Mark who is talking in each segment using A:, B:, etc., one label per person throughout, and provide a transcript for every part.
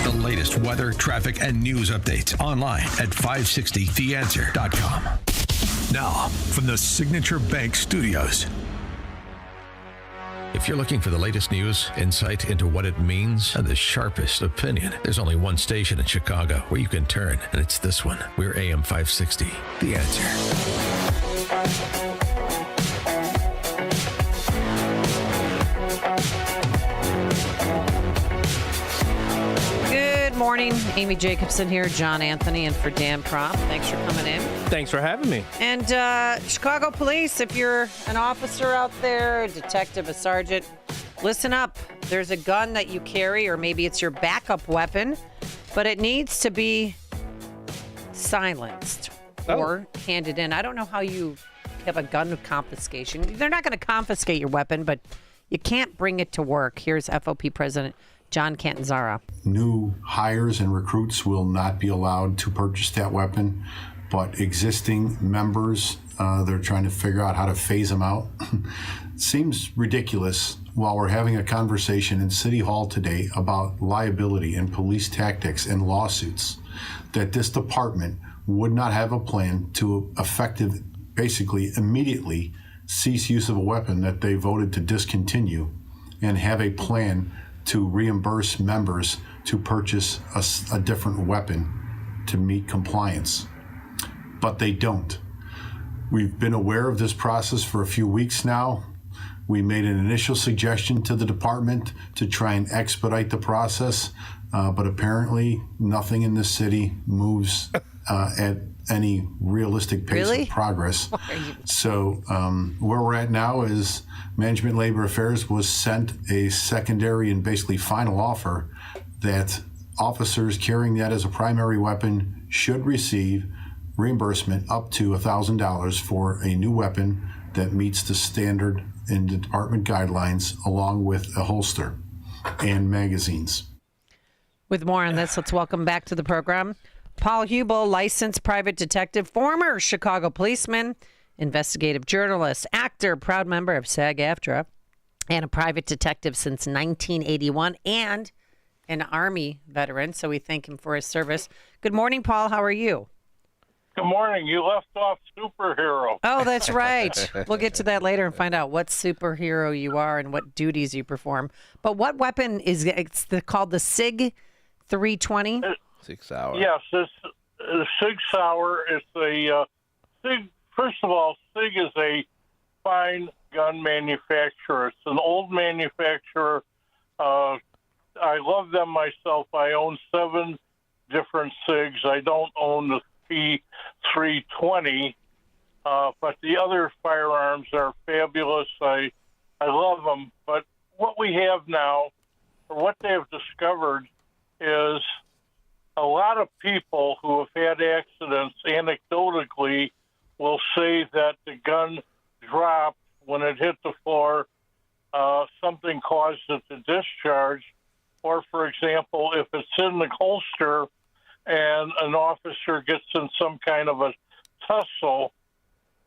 A: The latest weather, traffic, and news updates online at 560theanswer.com. Now, from the Signature Bank Studios. If you're looking for the latest news, insight into what it means, and the sharpest opinion, there's only one station in Chicago where you can turn, and it's this one. We're AM 560, The Answer.
B: Good morning. Amy Jacobson here, John Anthony, and for Dan Prop. Thanks for coming in.
C: Thanks for having me.
B: And Chicago Police, if you're an officer out there, a detective, a sergeant, listen up. There's a gun that you carry, or maybe it's your backup weapon, but it needs to be silenced or handed in. I don't know how you have a gun confiscation. They're not going to confiscate your weapon, but you can't bring it to work. Here's FOP President John Catanzara.
D: New hires and recruits will not be allowed to purchase that weapon, but existing members, they're trying to figure out how to phase them out. Seems ridiculous while we're having a conversation in City Hall today about liability and police tactics and lawsuits, that this department would not have a plan to basically immediately cease use of a weapon that they voted to discontinue and have a plan to reimburse members to purchase a different weapon to meet compliance. But they don't. We've been aware of this process for a few weeks now. We made an initial suggestion to the department to try and expedite the process, but apparently nothing in this city moves at any realistic pace of progress. So where we're at now is Management Labor Affairs was sent a secondary and basically final offer that officers carrying that as a primary weapon should receive reimbursement up to $1,000 for a new weapon that meets the standard in the department guidelines, along with a holster and magazines.
B: With more on this, let's welcome back to the program Paul Huebl, licensed private detective, former Chicago policeman, investigative journalist, actor, proud member of SAG-AFTRA, and a private detective since 1981, and an Army veteran. So we thank him for his service. Good morning, Paul. How are you?
E: Good morning. You left off superhero.
B: Oh, that's right. We'll get to that later and find out what superhero you are and what duties you perform. But what weapon is called the SIG 320?
C: SIG Sauer.
E: Yes, it's SIG Sauer. It's a SIG. First of all, SIG is a fine gun manufacturer. It's an old manufacturer. I love them myself. I own 7 different SIGs. I don't own the P320, but the other firearms are fabulous. I love them. But what we have now, or what they have discovered, is a lot of people who have had accidents anecdotally will say that the gun dropped when it hit the floor. Something caused it to discharge. Or, for example, if it's in the holster and an officer gets in some kind of a tussle,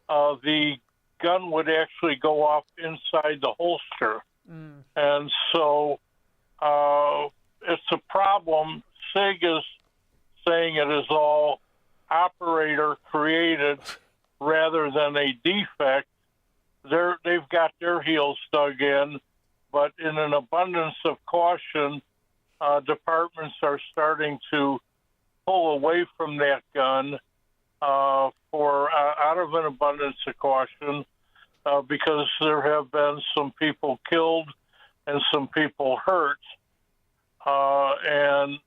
E: the gun would actually go off inside the holster. And so it's a problem. SIG is saying it is all operator created rather than a defect. They've got their heels dug in, but in an abundance of caution, departments are starting to pull away from that gun out of an abundance of caution because there have been some people killed and some people hurt. And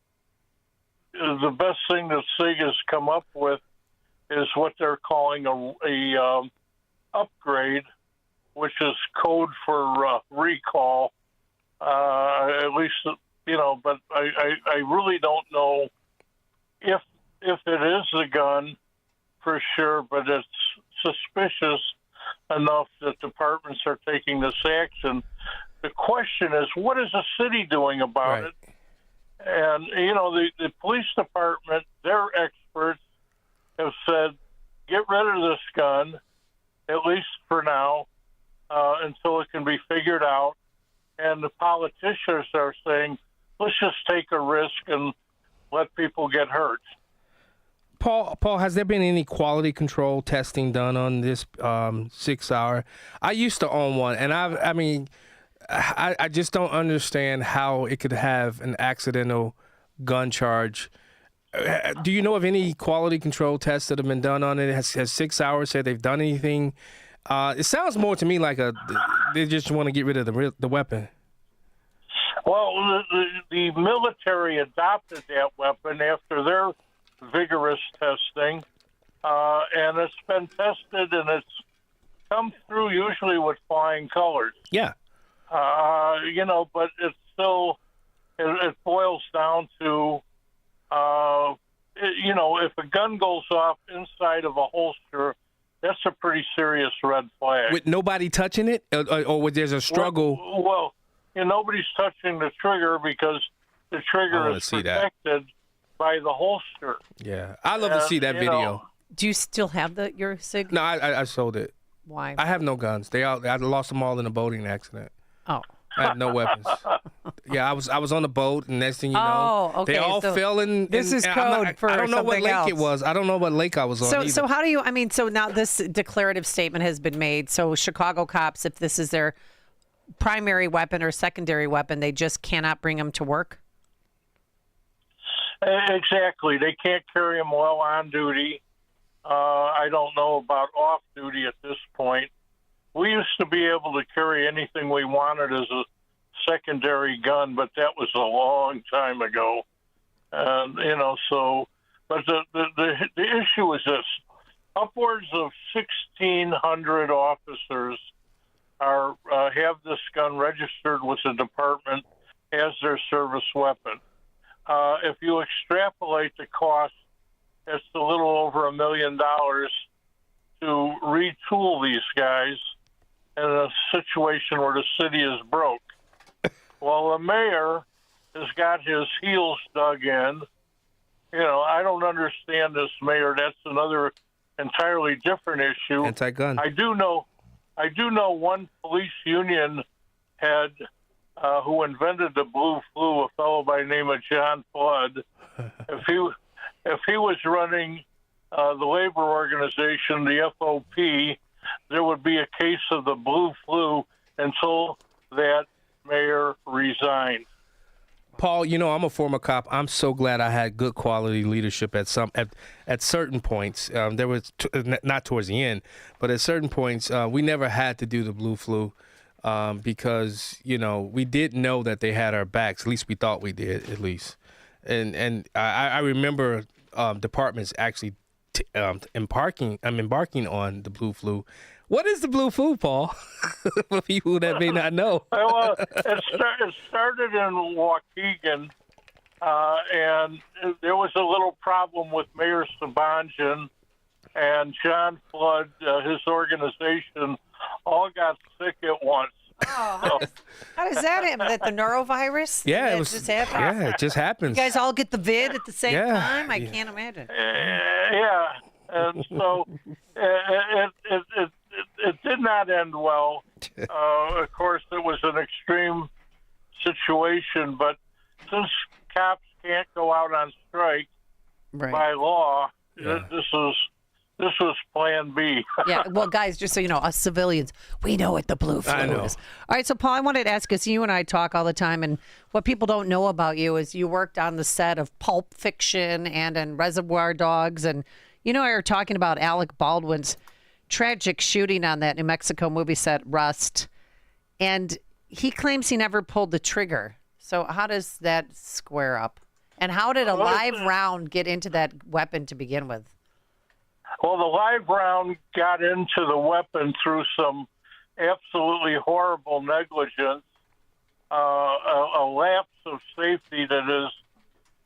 E: the best thing that SIG has come up with is what they're calling a upgrade, which is code for recall. At least, but I really don't know if it is a gun for sure, but it's suspicious enough that departments are taking this action. The question is, what is the city doing about it? And, the police department, their experts have said, get rid of this gun, at least for now, until it can be figured out. And the politicians are saying, let's just take a risk and let people get hurt.
C: Paul, has there been any quality control testing done on this 6 Sauer? I used to own one, and I just don't understand how it could have an accidental gun charge. Do you know of any quality control tests that have been done on it? Has 6 Sauer said they've done anything? It sounds more to me like they just want to get rid of the weapon.
E: Well, the military adopted that weapon after their vigorous testing, and it's been tested, and it's come through usually with flying colors.
C: Yeah.
E: But it's still, it boils down to, if a gun goes off inside of a holster, that's a pretty serious red flag.
C: With nobody touching it, or there's a struggle?
E: Well, nobody's touching the trigger because the trigger is protected by the holster.
C: Yeah, I love to see that video.
B: Do you still have your SIG?
C: No, I sold it.
B: Why?
C: I have no guns. I lost them all in a boating accident.
B: Oh.
C: I had no weapons. Yeah, I was on the boat, and next thing you know,
B: okay.
C: they all fell in.
B: This is code for something else.
C: I don't know what lake it was. I don't know what lake I was on either.
B: So how do you, so now this declarative statement has been made. So Chicago cops, if this is their primary weapon or secondary weapon, they just cannot bring them to work?
E: Exactly. They can't carry them while on duty. I don't know about off duty at this point. We used to be able to carry anything we wanted as a secondary gun, but that was a long time ago. And, but the issue is this. Upwards of 1,600 officers have this gun registered with the department as their service weapon. If you extrapolate the cost, it's a little over $1 million to retool these guys in a situation where the city is broke. Well, the mayor has got his heels dug in. I don't understand this mayor. That's another entirely different issue.
C: Anti-gun.
E: I do know one police union head who invented the blue flu, a fellow by the name of John Flood. If he was running the labor organization, the FOP, there would be a case of the blue flu until that mayor resigned.
C: Paul, I'm a former cop. I'm so glad I had good quality leadership at certain points. There was not towards the end, but at certain points, we never had to do the blue flu because we did know that they had our backs. At least we thought we did, at least. And I remember departments actually embarking on the blue flu. What is the blue flu, Paul? For people that may not know.
E: Well, it started in Waukegan, and there was a little problem with Mayor Sabanjan and John Flood, his organization, all got sick at once.
B: Oh, how does that happen? That the norovirus?
C: Yeah,
B: it just happens.
C: Yeah, it just happens.
B: You guys all get the vid at the same time? I can't imagine.
E: Yeah, and so it did not end well. Of course, it was an extreme situation, but since cops can't go out on strike by law, this was Plan B.
B: Yeah, well, guys, just so you know, us civilians, we know what the blue flu is. All right, so Paul, I wanted to ask us, you and I talk all the time, and what people don't know about you is you worked on the set of Pulp Fiction and in Reservoir Dogs, and we were talking about Alec Baldwin's tragic shooting on that New Mexico movie set, Rust, and he claims he never pulled the trigger. So how does that square up? And how did a live round get into that weapon to begin with?
E: Well, the live round got into the weapon through some absolutely horrible negligence, a lapse of safety that is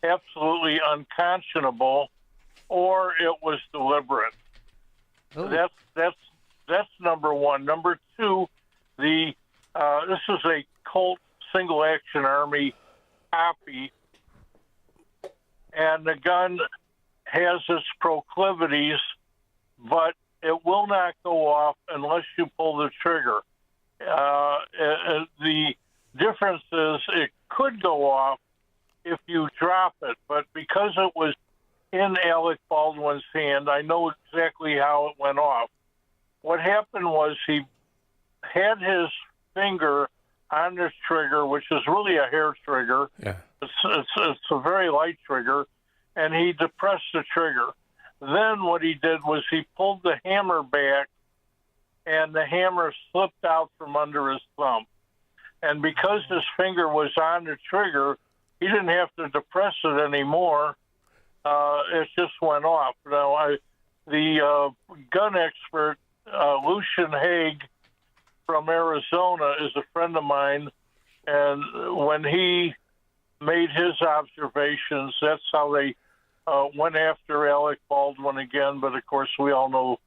E: absolutely unconscionable, or it was deliberate. Ooh. That's number one. Number two, this is a Colt Single Action Army copy, and the gun has its proclivities, but it will not go off unless you pull the trigger. The difference is it could go off if you drop it. But because it was in Alec Baldwin's hand, I know exactly how it went off. What happened was he had his finger on this trigger, which is really a hair trigger.
C: Yeah.
E: It's a very light trigger, and he depressed the trigger. Then what he did was he pulled the hammer back, and the hammer slipped out from under his thumb. And because his finger was on the trigger, he didn't have to depress it anymore. It just went off. Now, the gun expert, Lucian Haig from Arizona, is a friend of mine, and when he made his observations, that's how they went after Alec Baldwin again. But of course, we all know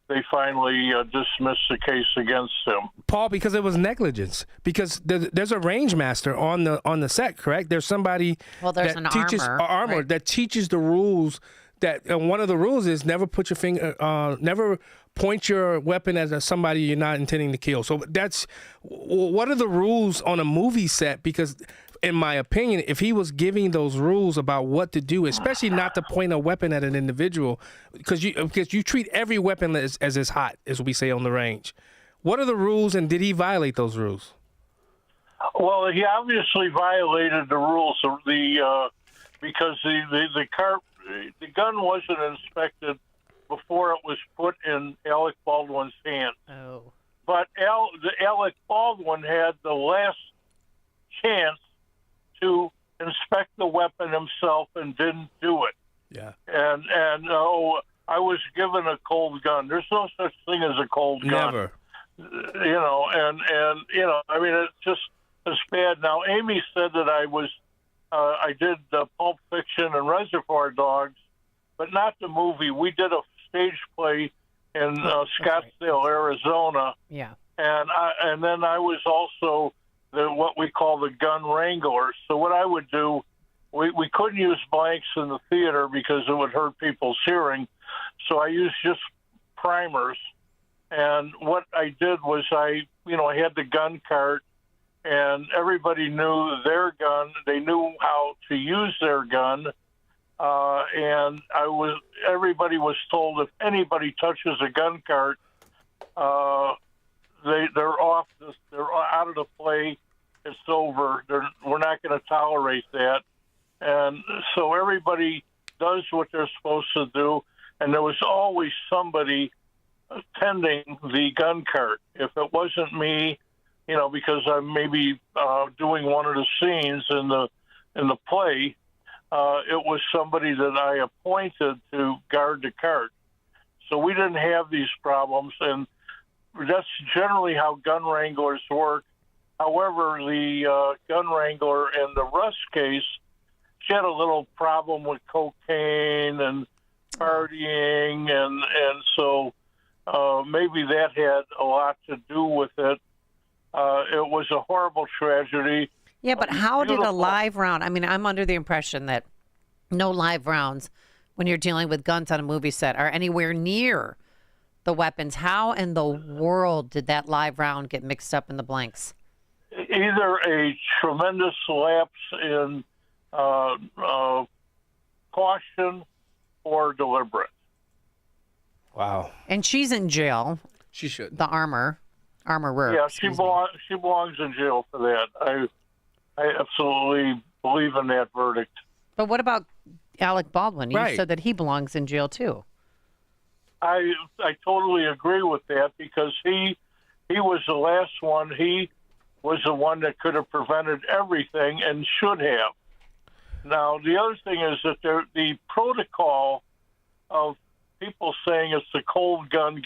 E: they finally dismissed the case against him.
C: Paul, because it was negligence. Because there's a range master on the set, correct? There's somebody
B: there's
C: that
B: an
C: teaches
B: armor, right?
C: that teaches the rules. And one of the rules is never put your finger, never point your weapon at somebody you're not intending to kill. So what are the rules on a movie set? Because in my opinion, if he was giving those rules about what to do, especially not to point a weapon at an individual, because you treat every weapon as hot, as we say on the range. What are the rules, and did he violate those rules?
E: Well, he obviously violated the rules of because the gun wasn't inspected before it was put in Alec Baldwin's hand.
B: Oh.
E: But Alec Baldwin had the last chance to inspect the weapon himself and didn't do it.
C: Yeah.
E: And I was given a cold gun. There's no such thing as a cold gun.
C: Never.
E: I mean, it's just as bad. Now, Amy said that I did Pulp Fiction and Reservoir Dogs, but not the movie. We did a stage play in Scottsdale, Arizona.
B: Yeah.
E: And then I was also what we call the gun wrangler. So what I would do, we couldn't use blanks in the theater because it would hurt people's hearing. So I used just primers. And what I did was I had the gun cart, and everybody knew their gun. They knew how to use their gun. And everybody was told if anybody touches a gun cart, they're off. They're out of the play. It's over. We're not going to tolerate that. And so everybody does what they're supposed to do. And there was always somebody tending the gun cart. If it wasn't me, because I'm maybe doing one of the scenes in the play, it was somebody that I appointed to guard the cart. So we didn't have these problems, and that's generally how gun wranglers work. However, the gun wrangler in the Russ case, she had a little problem with cocaine and partying, and so maybe that had a lot to do with it. It was a horrible tragedy.
B: Yeah, but how did a live round? I mean, I'm under the impression that no live rounds, when you're dealing with guns on a movie set, are anywhere near the weapons. How in the world did that live round get mixed up in the blanks?
E: Either a tremendous lapse in caution or deliberate.
C: Wow.
B: And she's in jail.
C: She should.
B: The armorer.
E: Yeah, she belongs in jail for that. I absolutely believe in that verdict.
B: But what about Alec Baldwin? You
C: Right.
B: said that he belongs in jail too.
E: I totally agree with that because he was the last one. He was the one that could have prevented everything and should have. Now, the other thing is that the protocol of people saying it's a cold gun,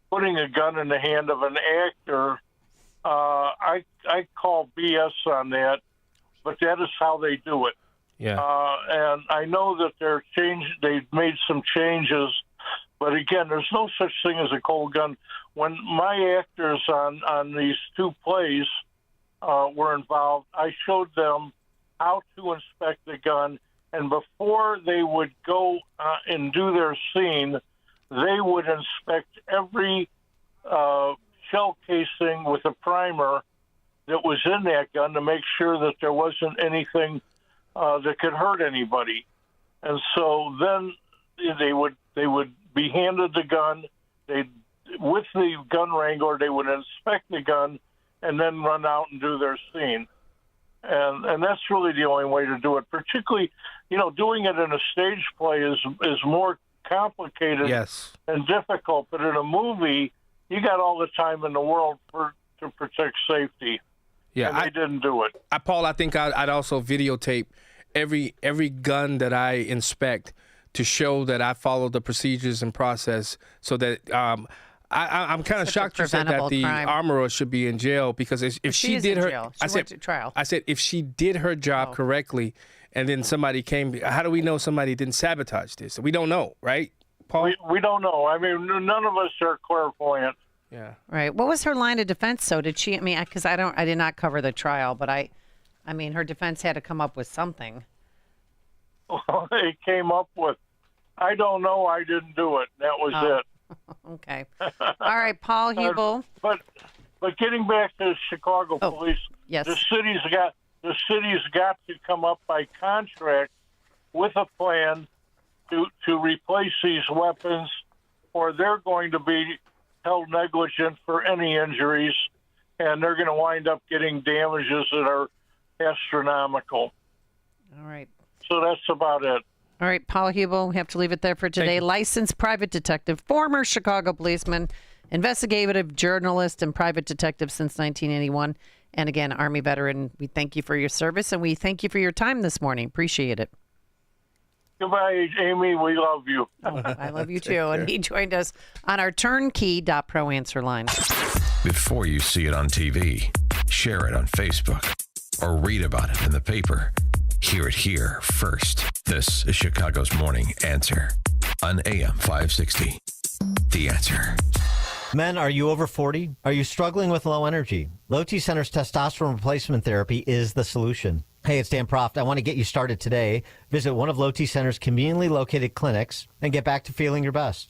E: putting a gun in the hand of an actor, I call BS on that, but that is how they do it.
C: Yeah.
E: And I know that they've made some changes, but again, there's no such thing as a cold gun. When my actors on these two plays were involved, I showed them how to inspect the gun, and before they would go and do their scene, they would inspect every shell casing with a primer that was in that gun to make sure that there wasn't anything that could hurt anybody. And so then they would be handed the gun. With the gun wrangler, they would inspect the gun and then run out and do their scene. And that's really the only way to do it. Particularly, doing it in a stage play is more complicated and difficult. But in a movie, you got all the time in the world to protect safety. Yeah, and they didn't do it.
C: Paul, I think I'd also videotape every gun that I inspect to show that I follow the procedures and process, so that I'm kind of shocked you said that the armorer should be in jail, because if she did her,
B: went to trial.
C: I said if she did her job correctly, and then somebody came, how do we know somebody didn't sabotage this? We don't know, right, Paul?
E: We don't know. I mean, none of us are clairvoyant.
C: Yeah.
B: Right. What was her line of defense? So did she? I mean, because I did not cover the trial, but I mean, her defense had to come up with something.
E: Well, they came up with, I don't know, I didn't do it. That was it.
B: Okay. All right, Paul Huebl.
E: But getting back to the Chicago police,
B: yes.
E: the city's got to come up by contract with a plan to replace these weapons, or they're going to be held negligent for any injuries, and they're going to wind up getting damages that are astronomical.
B: All right.
E: So that's about it.
B: All right, Paul Huebl, we have to leave it there for today. Licensed private detective, former Chicago policeman, investigative journalist, and private detective since 1981. And again, Army veteran. We thank you for your service, and we thank you for your time this morning. Appreciate it.
E: Goodbye, Amy. We love you.
B: Oh, I love you too. And he joined us on our turnkey.pro answer line.
A: Before you see it on TV, share it on Facebook, or read about it in the paper. Hear it here first. This is Chicago's Morning Answer on AM 560. The Answer.
F: Men, are you over 40? Are you struggling with low energy? Low T Center's testosterone replacement therapy is the solution. Hey, it's Dan Proft. I want to get you started today. Visit one of Low T Center's conveniently located clinics and get back to feeling your best.